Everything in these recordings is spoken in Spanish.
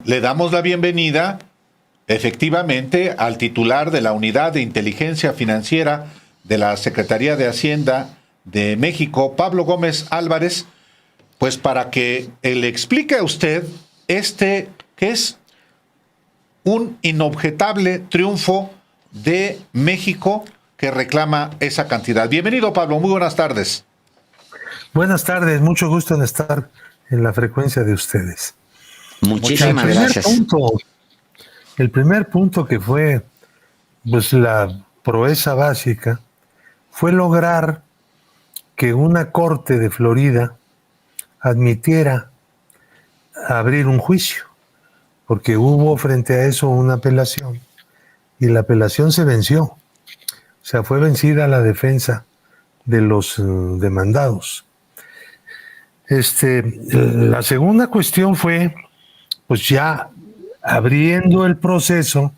Le damos la bienvenida, efectivamente, al titular de la Unidad de Inteligencia Financiera de la Secretaría de Hacienda de México, Pablo Gómez Álvarez, pues para que le explique a usted que es un inobjetable triunfo de México que reclama esa cantidad. Bienvenido, Pablo, muy buenas tardes. Buenas tardes, mucho gusto en estar en la frecuencia de ustedes. Muchísimas gracias. El primer punto que fue pues la proeza básica fue lograr que una corte de Florida admitiera abrir un juicio, porque hubo frente a eso una apelación y la apelación se venció. O sea, fue vencida la defensa de los demandados. La segunda cuestión fue, pues ya abriendo el proceso,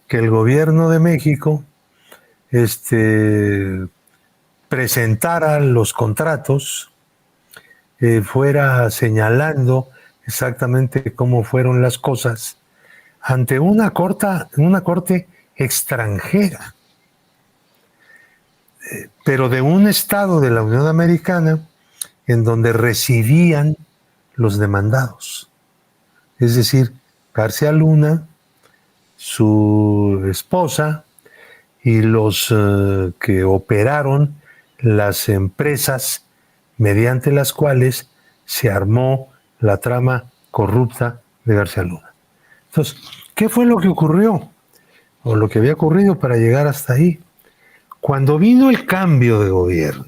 que el gobierno de México presentara los contratos, fuera señalando exactamente cómo fueron las cosas ante una corte extranjera, pero de un estado de la Unión Americana en donde residían los demandados. Es decir, García Luna, su esposa y los que operaron las empresas mediante las cuales se armó la trama corrupta de García Luna. Entonces, ¿qué fue lo que ocurrió? O lo que había ocurrido para llegar hasta ahí. Cuando vino el cambio de gobierno,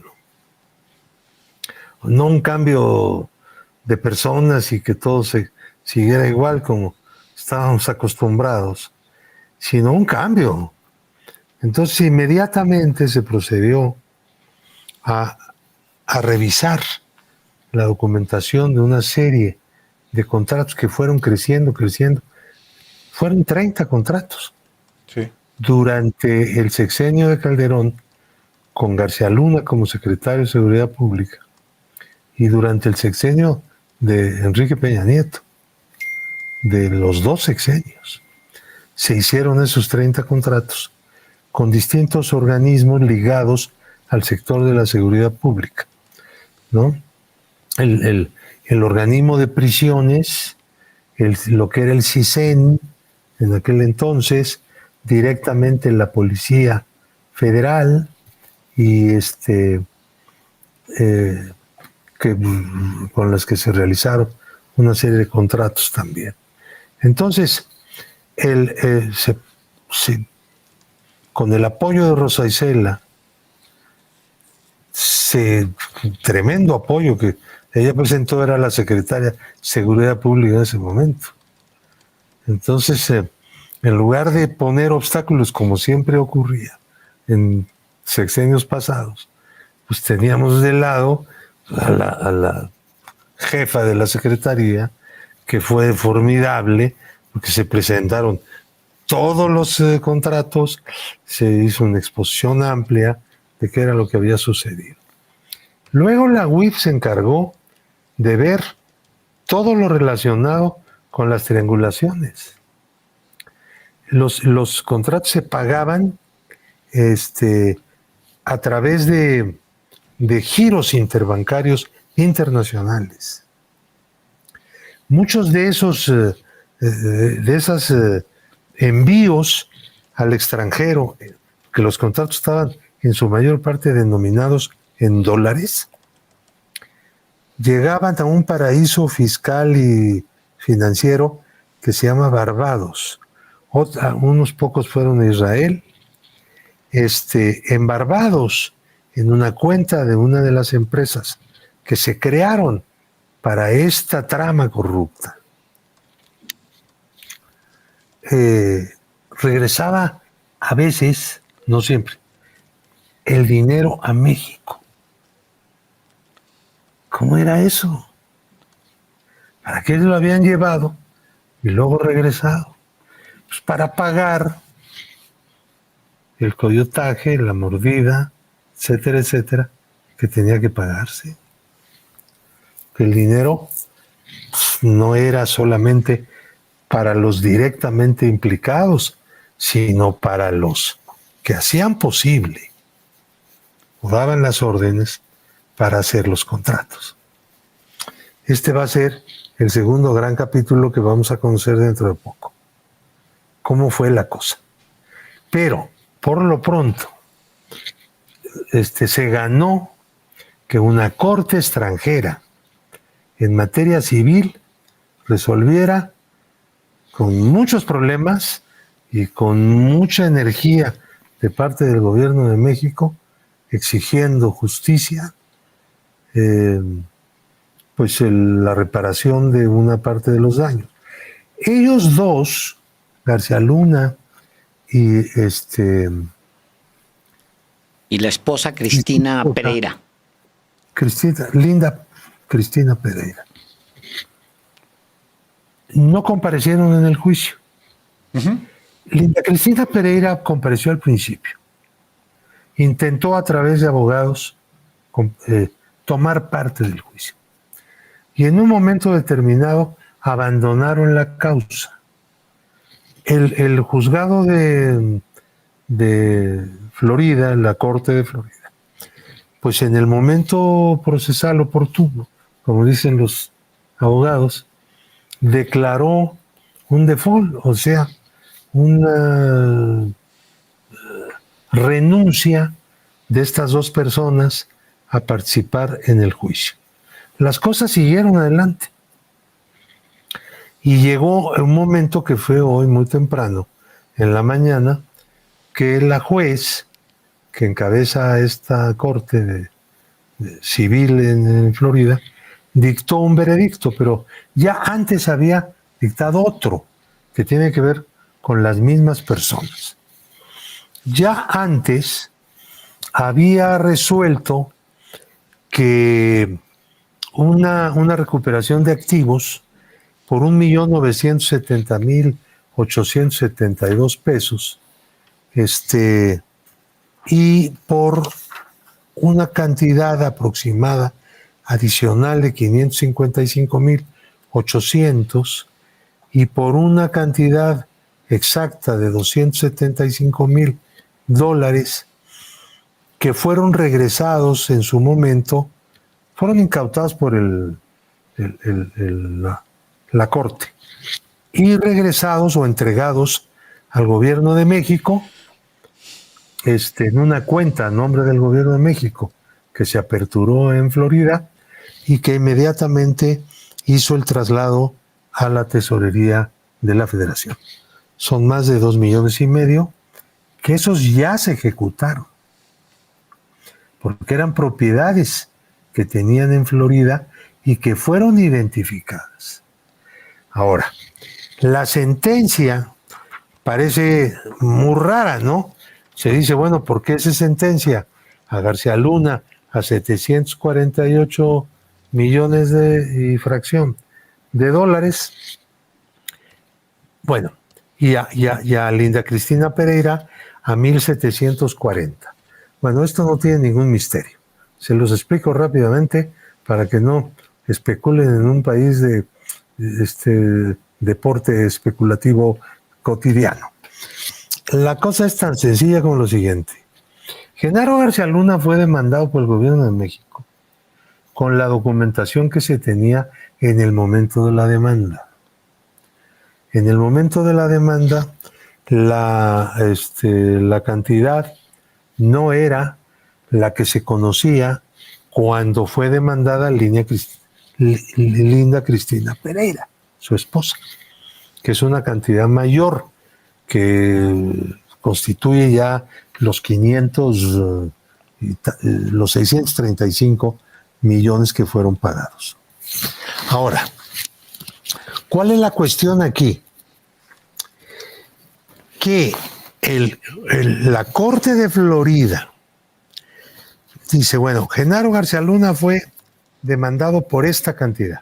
no un cambio de personas y que todo se siguiera igual como estábamos acostumbrados, sino un cambio. Entonces inmediatamente se procedió a revisar la documentación de una serie de contratos que fueron creciendo. Fueron 30 contratos. Sí. Durante el sexenio de Calderón, con García Luna como secretario de Seguridad Pública, y durante el sexenio de Enrique Peña Nieto, de los dos sexenios, se hicieron esos 30 contratos con distintos organismos ligados al sector de la seguridad pública, ¿no? El organismo de prisiones, lo que era el CISEN en aquel entonces, directamente la Policía Federal y con las que se realizaron una serie de contratos también. Entonces, con el apoyo de Rosa Isela, tremendo apoyo que ella presentó, era la secretaria de Seguridad Pública en ese momento. Entonces, en lugar de poner obstáculos como siempre ocurría en sexenios pasados, pues teníamos de lado a la jefa de la Secretaría, que fue formidable, porque se presentaron todos los contratos, se hizo una exposición amplia de qué era lo que había sucedido. Luego la UIF se encargó de ver todo lo relacionado con las triangulaciones. Los contratos se pagaban a través de giros interbancarios internacionales. Muchos de esos envíos al extranjero, que los contratos estaban en su mayor parte denominados en dólares, llegaban a un paraíso fiscal y financiero que se llama Barbados. Unos pocos fueron a Israel. En Barbados, en una cuenta de una de las empresas que se crearon para esta trama corrupta, regresaba a veces, no siempre, el dinero a México. ¿Cómo era eso? ¿Para qué lo habían llevado y luego regresado? Pues para pagar el coyotaje, la mordida, etcétera, etcétera, que tenía que pagarse. El dinero no era solamente para los directamente implicados, sino para los que hacían posible o daban las órdenes para hacer los contratos. Este va a ser el segundo gran capítulo que vamos a conocer dentro de poco. ¿Cómo fue la cosa? Pero, por lo pronto, se ganó que una corte extranjera en materia civil resolviera con muchos problemas y con mucha energía de parte del gobierno de México, exigiendo justicia, la reparación de una parte de los daños. Ellos dos, García Luna y Y la esposa Cristina Pereira. Linda Cristina Pereira, no comparecieron en el juicio. Ujú. Linda Cristina Pereira compareció al principio. Intentó a través de abogados tomar parte del juicio. Y en un momento determinado abandonaron la causa. El juzgado de Florida, la Corte de Florida, pues en el momento procesal oportuno, como dicen los abogados, declaró un default, o sea, una renuncia de estas dos personas a participar en el juicio. Las cosas siguieron adelante. Y llegó un momento que fue hoy muy temprano, en la mañana, que la juez que encabeza esta corte civil en Florida dictó un veredicto, pero ya antes había dictado otro que tiene que ver con las mismas personas. Ya antes había resuelto que una recuperación de activos por 1.970.872 pesos, y por una cantidad aproximada adicional de 555.800 y por una cantidad exacta de $275,000 que fueron regresados en su momento, fueron incautados por la Corte y regresados o entregados al gobierno de México en una cuenta a nombre del gobierno de México que se aperturó en Florida y que inmediatamente hizo el traslado a la tesorería de la Federación. Son más de 2,5 millones que esos ya se ejecutaron porque eran propiedades que tenían en Florida y que fueron identificadas. Ahora, la sentencia parece muy rara, ¿no? Se dice, bueno, ¿por qué se sentencia a García Luna a 748 millones y fracción de dólares? Bueno, y a Linda Cristina Pereira a 1.740. Bueno, esto no tiene ningún misterio. Se los explico rápidamente para que no especulen en un país de deporte especulativo cotidiano. La cosa es tan sencilla como lo siguiente. Genaro García Luna fue demandado por el gobierno de México con la documentación que se tenía en el momento de la demanda. En el momento de la demanda, la cantidad no era la que se conocía cuando fue demandada Linda Cristina Pereira, su esposa, que es una cantidad mayor que constituye ya los 635 millones que fueron pagados. Ahora, ¿cuál es la cuestión aquí? Que la Corte de Florida dice, bueno, Genaro García Luna fue demandado por esta cantidad.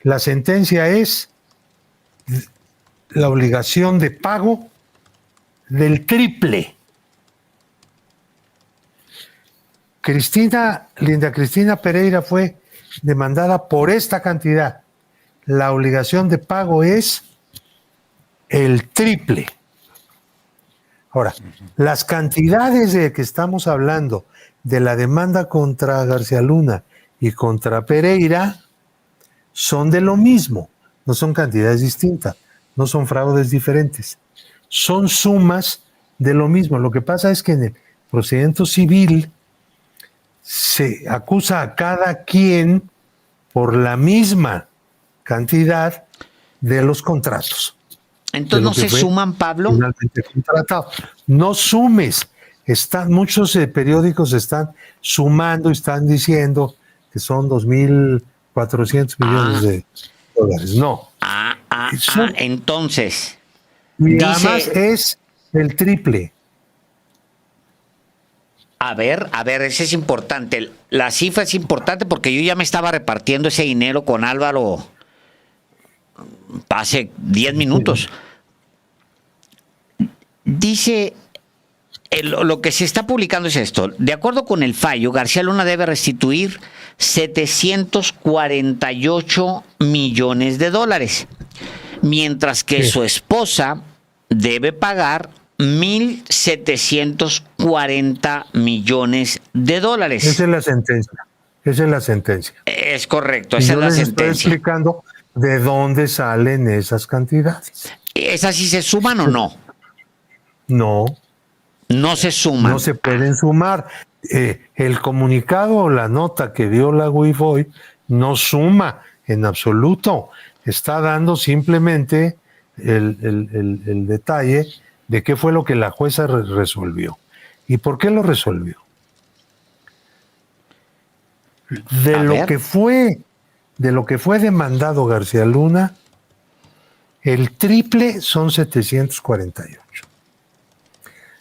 La sentencia es la obligación de pago del triple. Linda Cristina Pereira fue demandada por esta cantidad. La obligación de pago es el triple. Ahora, las cantidades de que estamos hablando de la demanda contra García Luna y contra Pereira son de lo mismo, no son cantidades distintas, no son fraudes diferentes, son sumas de lo mismo. Lo que pasa es que en el procedimiento civil se acusa a cada quien por la misma cantidad de los contratos. Entonces no se suman, Pablo. Finalmente contratado. No sumes. Muchos periódicos están sumando y están diciendo que son 2.400 millones de dólares. No. Entonces. Y además es el triple. A ver, ese es importante. La cifra es importante porque yo ya me estaba repartiendo ese dinero con Álvaro hace 10 minutos. Dice, lo que se está publicando es esto. De acuerdo con el fallo, García Luna debe restituir 748 millones de dólares, mientras que su esposa debe pagar 1.740 millones de dólares. Esa es la sentencia. Es correcto, esa es la sentencia. Estoy explicando de dónde salen esas cantidades. ¿Esas sí se suman o no? No. No se suman. No se pueden sumar. El comunicado o la nota que dio la Wifoy no suma en absoluto. Está dando simplemente el detalle de qué fue lo que la jueza resolvió. ¿Y por qué lo resolvió? De lo que fue demandado García Luna, el triple son 748.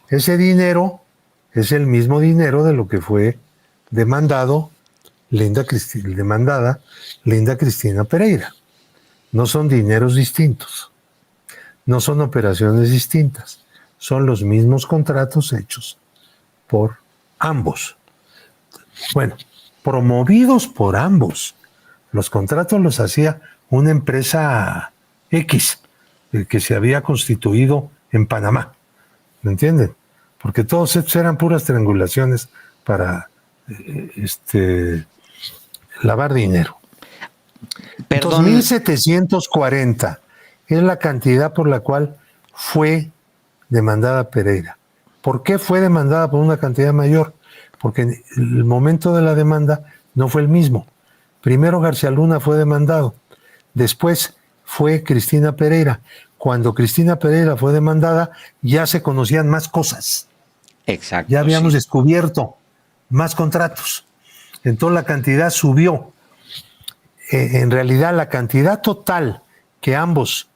Ese dinero es el mismo dinero de lo que fue demandada Linda Cristina Pereira. No son dineros distintos, no son operaciones distintas, son los mismos contratos hechos por ambos. Bueno, promovidos por ambos. Los contratos los hacía una empresa X, que se había constituido en Panamá. ¿Me entienden? Porque todos estos eran puras triangulaciones para lavar dinero. Perdón. 2.740 es la cantidad por la cual fue demandada Pereira. ¿Por qué fue demandada por una cantidad mayor? Porque en el momento de la demanda no fue el mismo. Primero García Luna fue demandado, después fue Cristina Pereira. Cuando Cristina Pereira fue demandada, ya se conocían más cosas. Exacto. Ya habíamos descubierto más contratos. Entonces la cantidad subió. En realidad la cantidad total que ambos,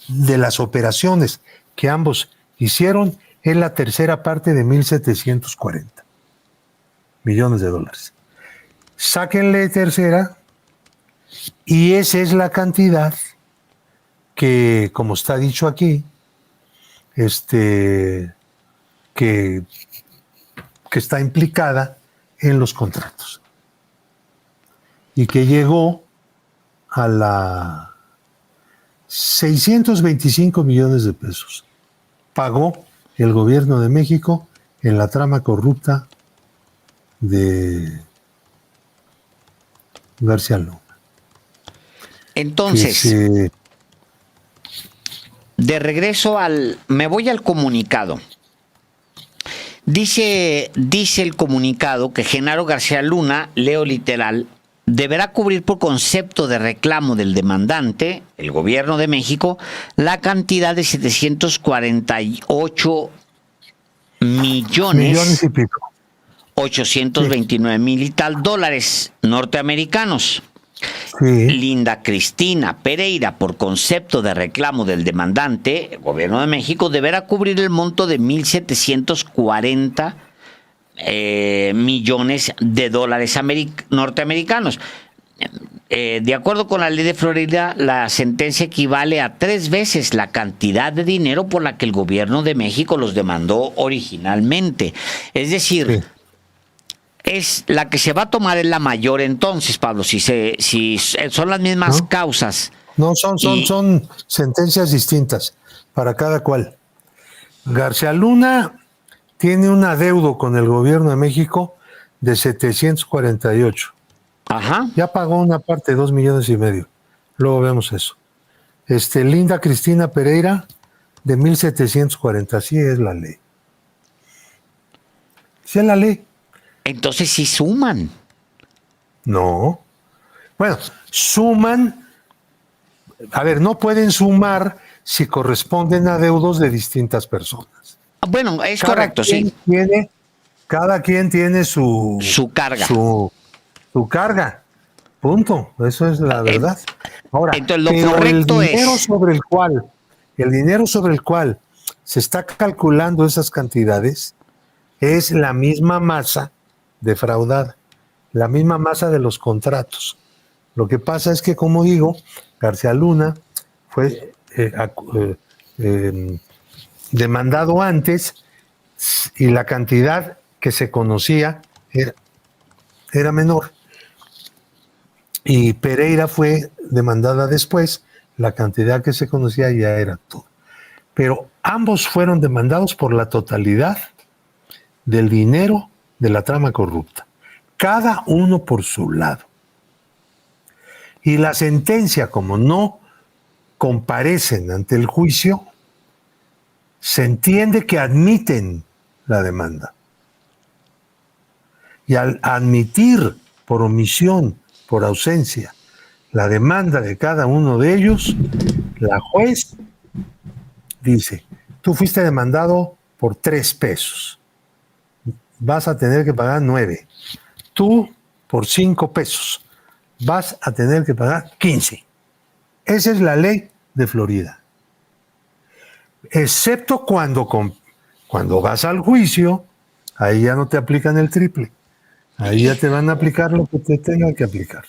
de las operaciones que ambos hicieron, es la tercera parte de 1.740 millones de dólares. Sáquenle tercera y esa es la cantidad que, como está dicho aquí, que está implicada en los contratos y que llegó a la 625 millones de pesos. Pagó el gobierno de México en la trama corrupta de García Luna. Entonces, de regreso me voy al comunicado. Dice el comunicado que Genaro García Luna, leo literal, deberá cubrir por concepto de reclamo del demandante, el gobierno de México, la cantidad de 748 millones y pico. 829 mil y tal dólares norteamericanos. Sí. Linda Cristina Pereira, por concepto de reclamo del demandante, el gobierno de México, deberá cubrir el monto de 1.740 millones de dólares norteamericanos. De acuerdo con la ley de Florida, la sentencia equivale a 3 veces la cantidad de dinero por la que el gobierno de México los demandó originalmente. Es decir, sí, es la que se va a tomar es la mayor entonces, Pablo, si son las mismas causas. No, son Y- sentencias distintas para cada cual. García Luna tiene un adeudo con el gobierno de México de 748. Ajá. Ya pagó una parte, 2,5 millones. Luego vemos eso. Linda Cristina Pereira, de 1,740. Así es la ley. ¿Sí es la ley? Entonces sí suman. No. Bueno, suman. A ver, no pueden sumar si corresponden a adeudos de distintas personas. Bueno, es Cada correcto, quien sí. cada quien tiene Su carga. su carga. Punto. Eso es la verdad. Ahora, Entonces, lo pero correcto el dinero es... sobre el cual se está calculando esas cantidades es la misma masa defraudada, la misma masa de los contratos. Lo que pasa es que, como digo, García Luna fue demandado antes y la cantidad que se conocía era menor. Y Pereira fue demandada después, la cantidad que se conocía ya era todo. Pero ambos fueron demandados por la totalidad del dinero de la trama corrupta, cada uno por su lado. Y la sentencia, como no comparecen ante el juicio, se entiende que admiten la demanda. Y al admitir por omisión, por ausencia, la demanda de cada uno de ellos, la juez dice, tú fuiste demandado por 3 pesos, vas a tener que pagar 9. Tú por 5 pesos, vas a tener que pagar 15. Esa es la ley de Florida. Excepto cuando vas al juicio, ahí ya no te aplican el triple. Ahí ya te van a aplicar lo que te tengan que aplicar.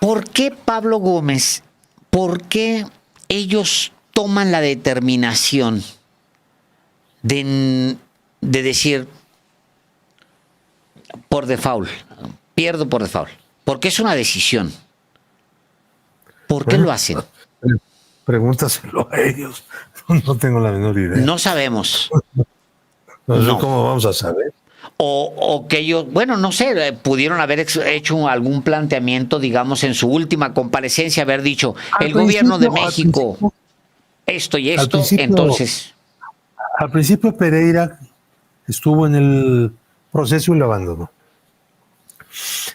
¿Por qué Pablo Gómez? ¿Por qué ellos toman la determinación de decir por default, pierdo por default? Porque es una decisión. ¿Por qué Bueno, lo hacen? Pregúntaselo a ellos. No tengo la menor idea. No sabemos. No sé no. cómo vamos a saber. O que ellos, bueno, no sé, pudieron haber hecho algún planteamiento, digamos, en su última comparecencia, haber dicho, el gobierno de México, esto y esto, entonces... Al principio Pereira estuvo en el proceso y lo abandonó.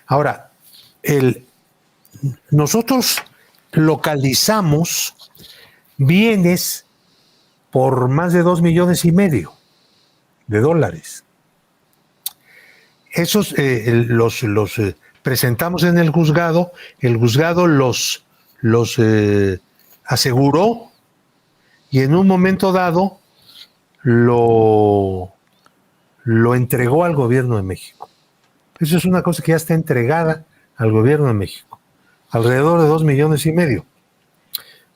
Ahora, nosotros localizamos bienes por más de 2,5 millones de dólares. Esos los presentamos en el juzgado los aseguró y en un momento dado lo entregó al gobierno de México. Eso es una cosa que ya está entregada al gobierno de México. Alrededor de 2,5 millones.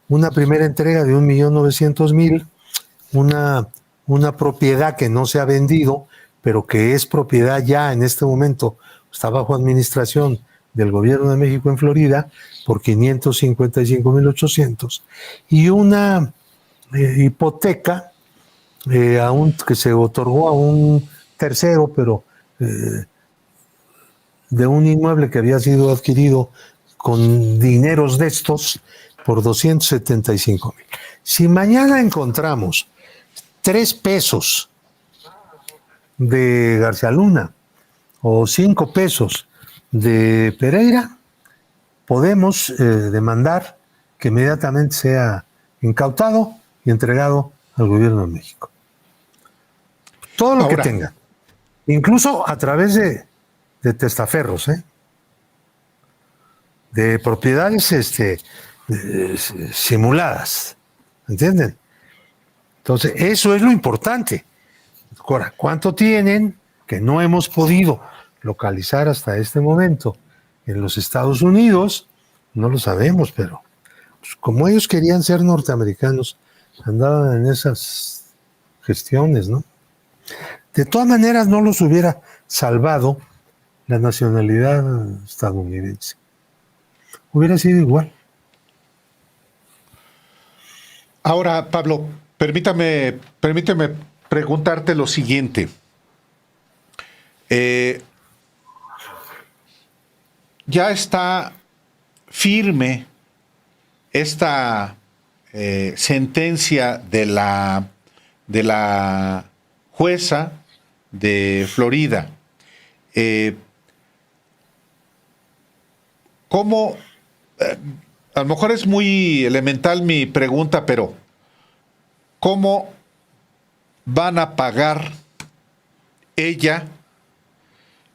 Una primera entrega de 1,900,000, una propiedad que no se ha vendido, pero que es propiedad ya en este momento, está bajo administración del gobierno de México en Florida, por 555,800, y una hipoteca que se otorgó a un tercero, pero de un inmueble que había sido adquirido con dineros de estos por 275,000. Si mañana encontramos 3 pesos de García Luna o 5 pesos de Pereira, podemos demandar que inmediatamente sea incautado y entregado al gobierno de México. Todo lo que tenga, incluso a través de testaferros, de propiedades simuladas, ¿entienden? Entonces, eso es lo importante. Ahora, ¿cuánto tienen que no hemos podido localizar hasta este momento en los Estados Unidos? No lo sabemos, pero pues, como ellos querían ser norteamericanos, andaban en esas gestiones, ¿no? De todas maneras, no los hubiera salvado la nacionalidad estadounidense. Hubiera sido igual. Ahora, Pablo, permíteme preguntarte lo siguiente. Ya está firme esta sentencia de la jueza de Florida. ¿Cómo? A lo mejor es muy elemental mi pregunta, pero ¿cómo van a pagar ella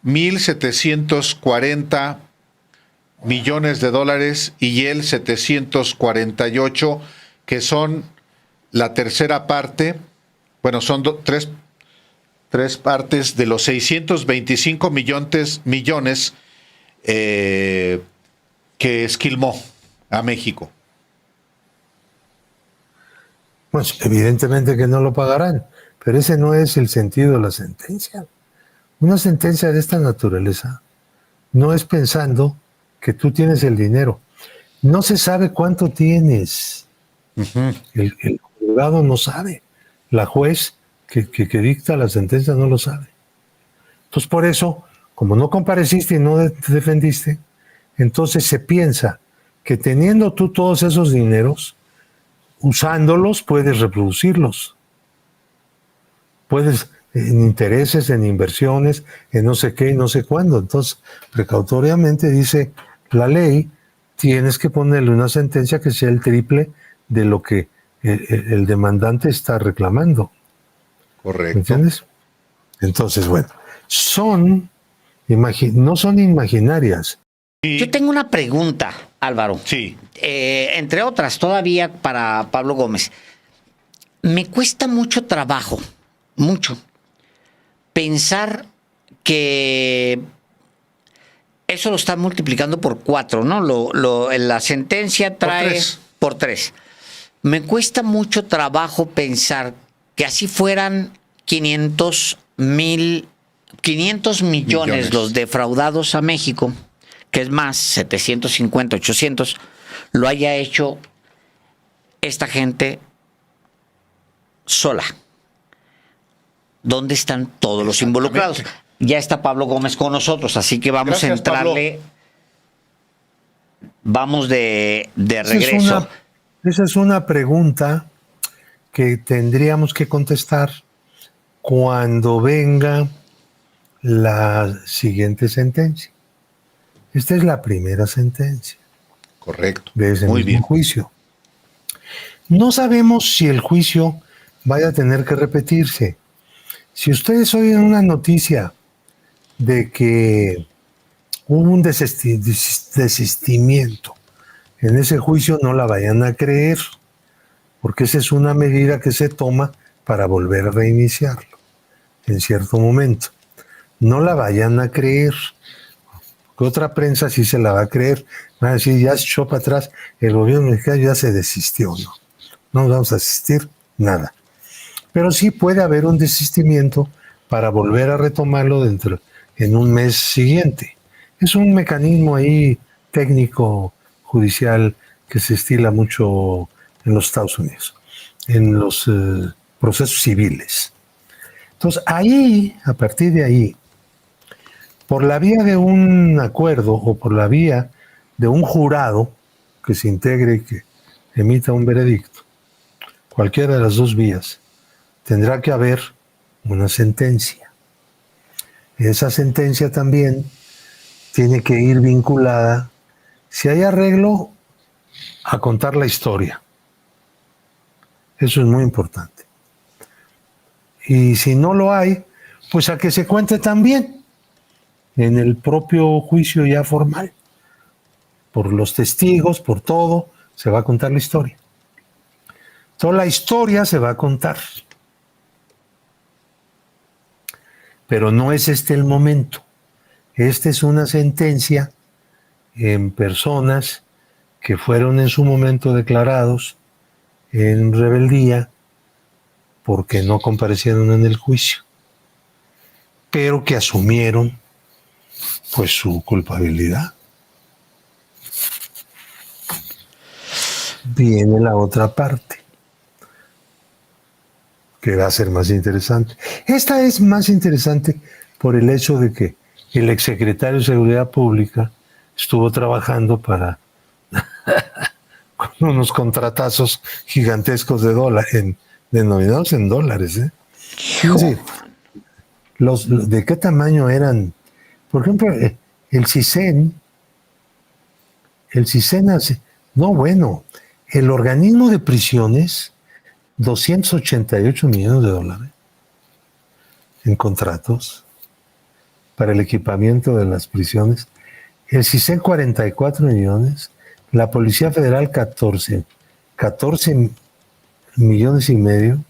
1.740 millones de dólares y él 748, que son la tercera parte? Bueno, son tres partes de los 625 millones que esquilmó a México. Pues evidentemente que no lo pagarán, pero ese no es el sentido de la sentencia. Una sentencia de esta naturaleza no es pensando que tú tienes el dinero. No se sabe cuánto tienes. Uh-huh. El juzgado no sabe. La juez que dicta la sentencia no lo sabe. Entonces, por eso, como no compareciste y no te defendiste, entonces se piensa que teniendo tú todos esos dineros, usándolos puedes reproducirlos. Puedes en intereses, en inversiones, en no sé qué y no sé cuándo. Entonces, precautoriamente dice la ley, tienes que ponerle una sentencia que sea el triple de lo que el demandante está reclamando. Correcto. ¿Entiendes? Entonces, bueno, no son imaginarias. Yo tengo una pregunta, Álvaro. Sí. Entre otras, todavía para Pablo Gómez. Me cuesta mucho trabajo, pensar que eso lo está multiplicando por 4, ¿no? La sentencia trae por 3. Me cuesta mucho trabajo pensar que así fueran 500 millones los defraudados a México, que es más, 750, 800, lo haya hecho esta gente sola. ¿Dónde están todos los involucrados? Ya está Pablo Gómez con nosotros, así que vamos a entrarle. Pablo. Vamos de regreso. Esa es una pregunta que tendríamos que contestar cuando venga la siguiente sentencia. Esta es la primera sentencia. Correcto. De ese Muy mismo bien. juicio. No sabemos si el juicio vaya a tener que repetirse. Si ustedes oyen una noticia de que hubo un desistimiento en ese juicio, no la vayan a creer, porque esa es una medida que se toma para volver a reiniciarlo en cierto momento. No la vayan a creer, porque otra prensa sí se la va a creer. Van a decir, ya se echó para atrás, el gobierno mexicano ya se desistió. No vamos a asistir, nada. Pero sí puede haber un desistimiento para volver a retomarlo en un mes siguiente. Es un mecanismo ahí técnico judicial que se estila mucho en los Estados Unidos, en los procesos civiles. Entonces, ahí, a partir de ahí, por la vía de un acuerdo o por la vía de un jurado que se integre y que emita un veredicto, cualquiera de las dos vías, tendrá que haber una sentencia. Esa sentencia también tiene que ir vinculada, si hay arreglo, a contar la historia. Eso es muy importante. Y si no lo hay, pues a que se cuente también en el propio juicio ya formal. Por los testigos, por todo, se va a contar la historia. Toda la historia se va a contar. Pero no es este el momento. Esta es una sentencia en personas que fueron en su momento declarados en rebeldía porque no comparecieron en el juicio, pero que asumieron pues su culpabilidad. Viene la otra parte. que va a ser más interesante. Esta es más interesante por el hecho de que el exsecretario de Seguridad Pública estuvo trabajando para con unos contratazos gigantescos de denominados en dólares. Fíjense, ¿de qué tamaño eran? Por ejemplo, el CISEN, el organismo de prisiones, 288 millones de dólares en contratos para el equipamiento de las prisiones. El CISEN 44 millones, la Policía Federal 14 millones y medio,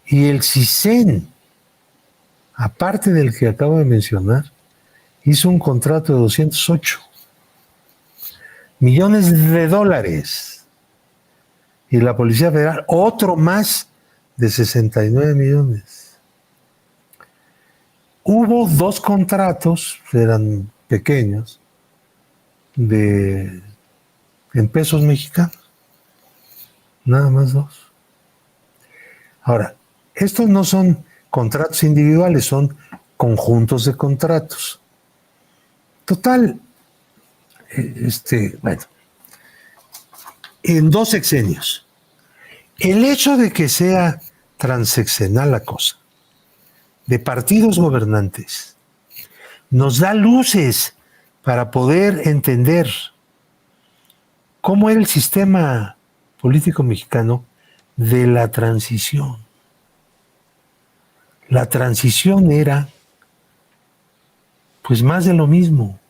y el CISEN, aparte del que acabo de mencionar, hizo un contrato de 208 millones de dólares, y la Policía Federal otro más de 69 millones. Hubo 2 contratos, eran pequeños, en pesos mexicanos, nada más 2. Ahora, estos no son contratos individuales, son conjuntos de contratos. Total, bueno, en 2 sexenios. El hecho de que sea transeccional la cosa, de partidos gobernantes, nos da luces para poder entender cómo era el sistema político mexicano de la transición. La transición era, pues, más de lo mismo.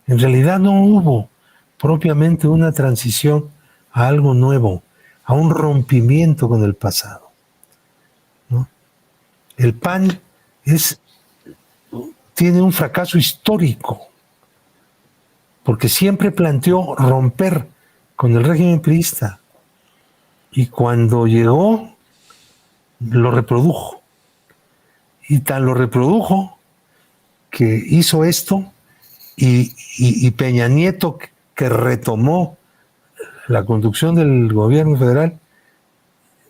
En realidad no hubo propiamente una transición a algo nuevo, a un rompimiento con el pasado, ¿no? El PAN tiene un fracaso histórico, porque siempre planteó romper con el régimen priista, y cuando llegó lo reprodujo, y tan lo reprodujo que hizo esto, y Peña Nieto, que retomó la conducción del gobierno federal,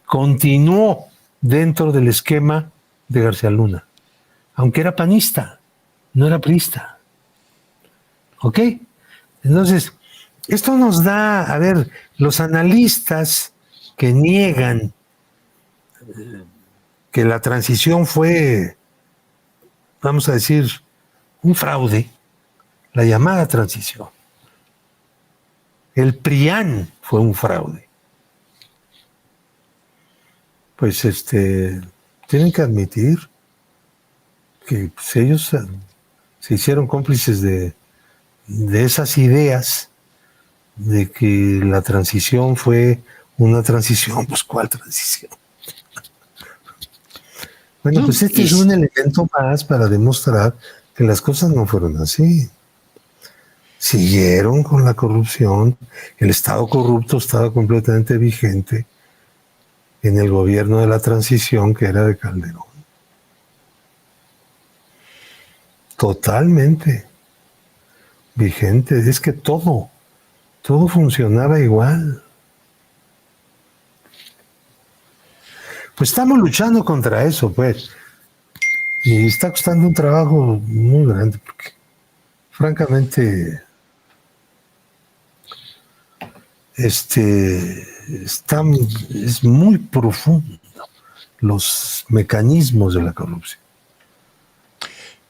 continuó dentro del esquema de García Luna, aunque era panista, no era priista. ¿Ok? Entonces, esto nos da, a ver, los analistas que niegan que la transición fue, vamos a decir, un fraude, la llamada transición. El PRIAN fue un fraude. Pues tienen que admitir que, pues, ellos se hicieron cómplices de esas ideas de que la transición fue una transición. Pues, ¿cuál transición? Bueno, pues este es un elemento más para demostrar que las cosas no fueron así. Siguieron con la corrupción, el Estado corrupto estaba completamente vigente en el gobierno de la transición, que era de Calderón. Totalmente vigente. Es que todo funcionaba igual. Pues estamos luchando contra eso, pues. Y está costando un trabajo muy grande, porque francamente es muy profundo los mecanismos de la corrupción.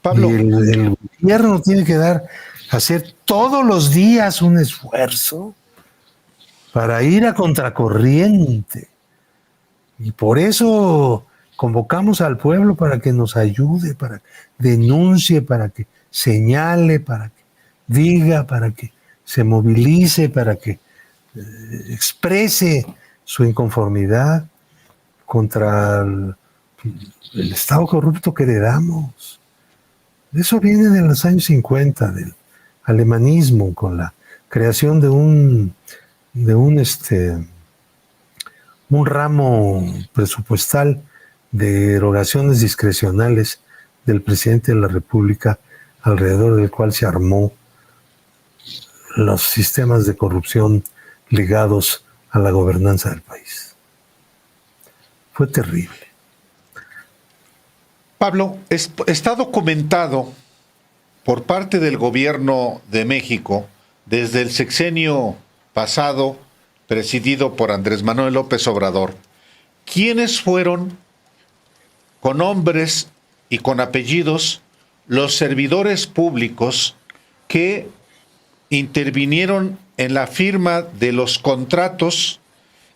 Pablo, Y el gobierno tiene que hacer todos los días un esfuerzo para ir a contracorriente. Y por eso convocamos al pueblo para que nos ayude, para que denuncie, para que señale, para que diga, para que se movilice, para que exprese su inconformidad contra el Estado corrupto que heredamos. Eso viene de los años 50, del alemanismo, con la creación de un ramo presupuestal de erogaciones discrecionales del presidente de la República, alrededor del cual se armó los sistemas de corrupción ligados a la gobernanza del país. Fue terrible. Pablo, está documentado por parte del gobierno de México desde el sexenio pasado, presidido por Andrés Manuel López Obrador, quiénes fueron, con nombres y con apellidos, los servidores públicos que intervinieron en la firma de los contratos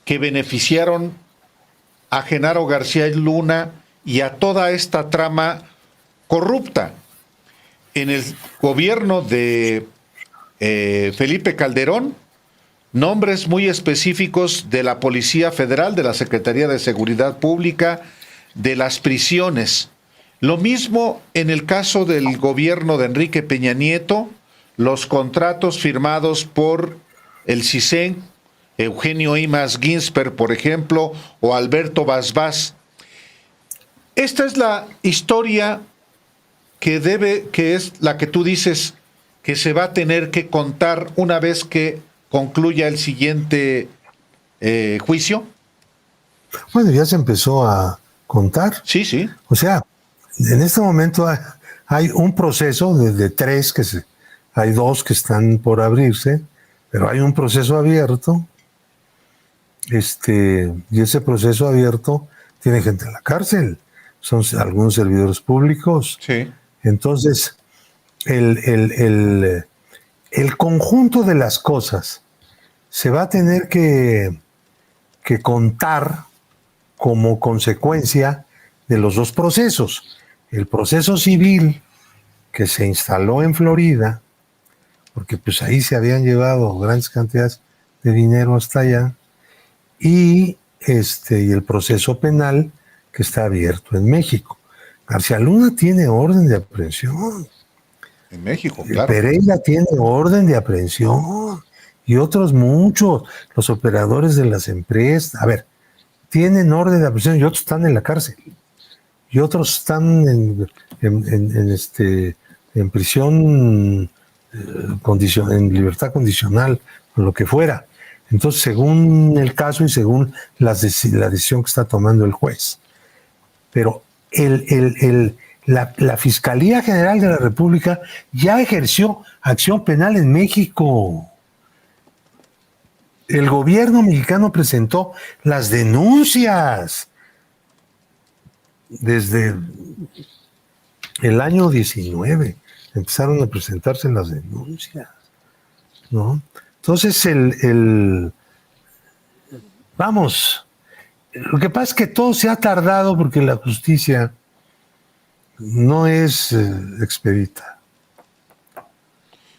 que beneficiaron a Genaro García Luna y a toda esta trama corrupta. En el gobierno de Felipe Calderón, nombres muy específicos de la Policía Federal, de la Secretaría de Seguridad Pública, de las prisiones. Lo mismo en el caso del gobierno de Enrique Peña Nieto, los contratos firmados por el CISEN, Eugenio Imaz Ginsberg, por ejemplo, o Alberto Basbás. Esta es la historia que es la que tú dices que se va a tener que contar una vez que concluya el siguiente juicio. Bueno, ya se empezó a contar. Sí, sí. O sea, en este momento hay un proceso de tres hay dos que están por abrirse, pero hay un proceso abierto. Y ese proceso abierto tiene gente en la cárcel. Son algunos servidores públicos. Sí. Entonces, el conjunto de las cosas se va a tener que contar como consecuencia de los dos procesos. El proceso civil que se instaló en Florida, porque pues ahí se habían llevado grandes cantidades de dinero hasta allá, y el proceso penal que está abierto en México. García Luna tiene orden de aprehensión. En México, claro. Pereira tiene orden de aprehensión. Y otros muchos, los operadores de las empresas. A ver, tienen orden de aprehensión y otros están en la cárcel. Y otros están en prisión, en libertad condicional, o lo que fuera. Entonces, según el caso y según la decisión que está tomando el juez. Pero la Fiscalía General de la República ya ejerció acción penal en México. El gobierno mexicano presentó las denuncias desde el año 19. Empezaron a presentarse las denuncias, ¿no? Entonces, vamos, lo que pasa es que todo se ha tardado porque la justicia no es expedita.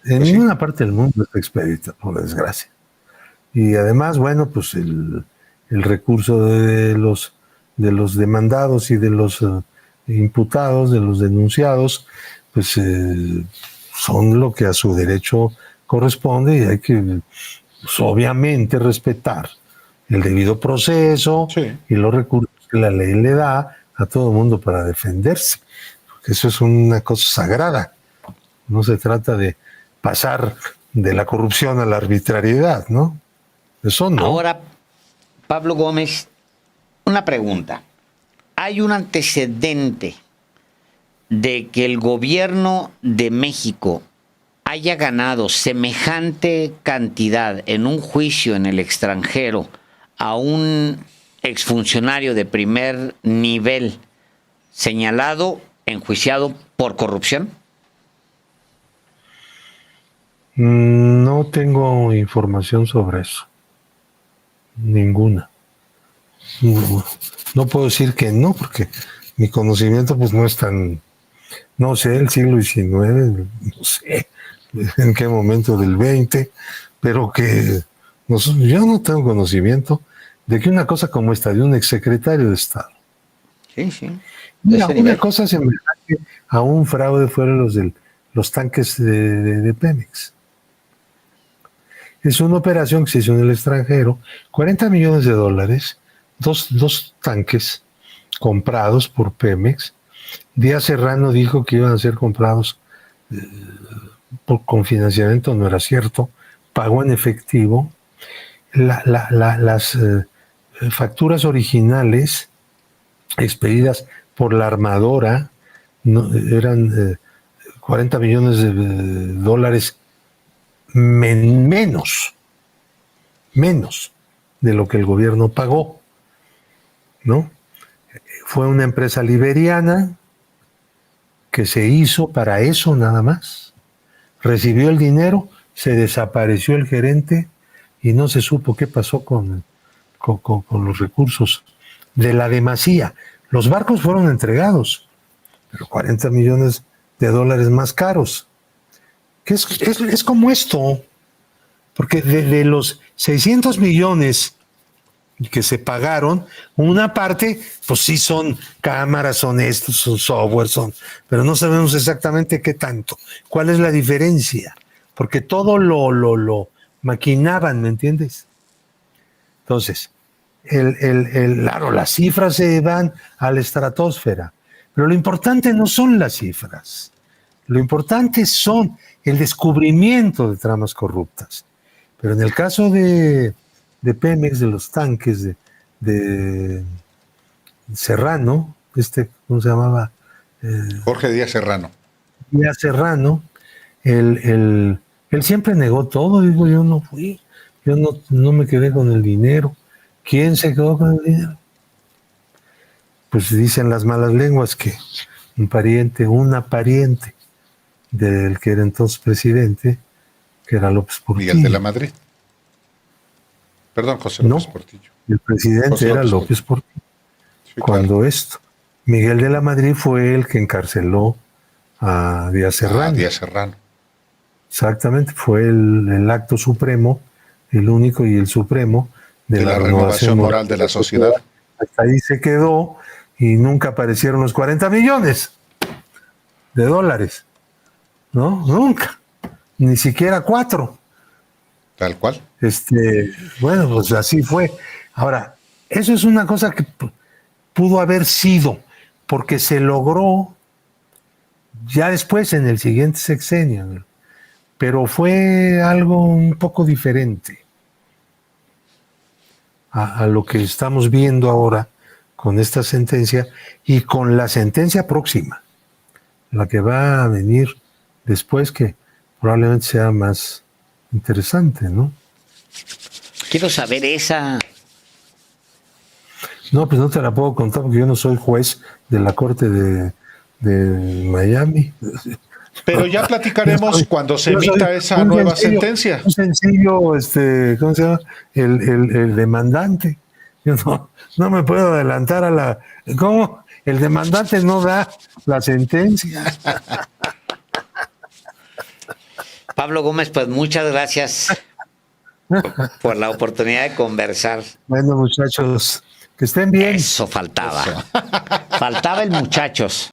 En ninguna parte del mundo es expedita, por desgracia. Y además, bueno, pues el recurso de los demandados y de los imputados, de los denunciados, pues son lo que a su derecho corresponde y hay que, pues, obviamente, respetar el debido proceso, sí, y los recursos que la ley le da a todo el mundo para defenderse. Porque eso es una cosa sagrada. No se trata de pasar de la corrupción a la arbitrariedad, ¿no? Eso no. Ahora, Pablo Gómez, una pregunta. ¿Hay un antecedente de que el gobierno de México haya ganado semejante cantidad en un juicio en el extranjero a un exfuncionario de primer nivel señalado, enjuiciado por corrupción? No tengo información sobre eso. Ninguna. No puedo decir que no, porque mi conocimiento pues no es tan, no sé, el siglo XIX, no sé en qué momento del XX, pero que yo no tengo conocimiento de que una cosa como esta, de un exsecretario de Estado. Sí, sí. Mira, una cosa semejante a un fraude fueron los tanques de Pemex. Es una operación que se hizo en el extranjero, $40 millones, dos tanques comprados por Pemex. Díaz Serrano dijo que iban a ser comprados con financiamiento, no era cierto, pagó en efectivo. Las facturas originales expedidas por la armadora, eran 40 millones de dólares menos de lo que el gobierno pagó, ¿no? Fue una empresa liberiana que se hizo para eso nada más. Recibió el dinero, se desapareció el gerente y no se supo qué pasó con los recursos de la demasía. Los barcos fueron entregados, pero 40 millones de dólares más caros. Que es como esto, porque de los 600 millones que se pagaron, una parte, pues sí son cámaras, son estos, son software, pero no sabemos exactamente qué tanto. ¿Cuál es la diferencia? Porque todo lo maquinaban, ¿me entiendes? Entonces, claro, las cifras se van a la estratosfera, pero lo importante no son las cifras. Lo importante son el descubrimiento de tramas corruptas. Pero en el caso de Pemex, de los tanques, de Serrano, ¿cómo se llamaba? Jorge Díaz Serrano. Díaz Serrano, él siempre negó todo, digo, yo no fui, yo no me quedé con el dinero. ¿Quién se quedó con el dinero? Pues dicen las malas lenguas que una pariente del que era entonces presidente, que era López Portillo. Miguel de la Madrid. Perdón, José López Portillo. El presidente José era López Portillo. Sí, cuando claro. Miguel de la Madrid fue el que encarceló a Díaz Serrano. Díaz Serrano. Exactamente, fue el acto supremo, el único y el supremo de la renovación moral de la sociedad. Hasta ahí se quedó y nunca aparecieron los 40 millones de dólares. ¿No? Nunca. Ni siquiera 4. Tal cual. Bueno, pues así fue. Ahora, eso es una cosa que pudo haber sido, porque se logró ya después en el siguiente sexenio, pero fue algo un poco diferente a lo que estamos viendo ahora con esta sentencia y con la sentencia próxima, la que va a venir después, que probablemente sea más interesante, ¿no? Quiero saber esa. No, pues no te la puedo contar porque yo no soy juez de la Corte de Miami. Pero ya platicaremos cuando se emita esa nueva sentencia. Un sencillo, ¿cómo se llama? El demandante. Yo no me puedo adelantar a la... ¿Cómo? El demandante no da la sentencia. Pablo Gómez, pues muchas gracias por la oportunidad de conversar. Bueno, muchachos, que estén bien. Eso faltaba. Faltaba el muchachos.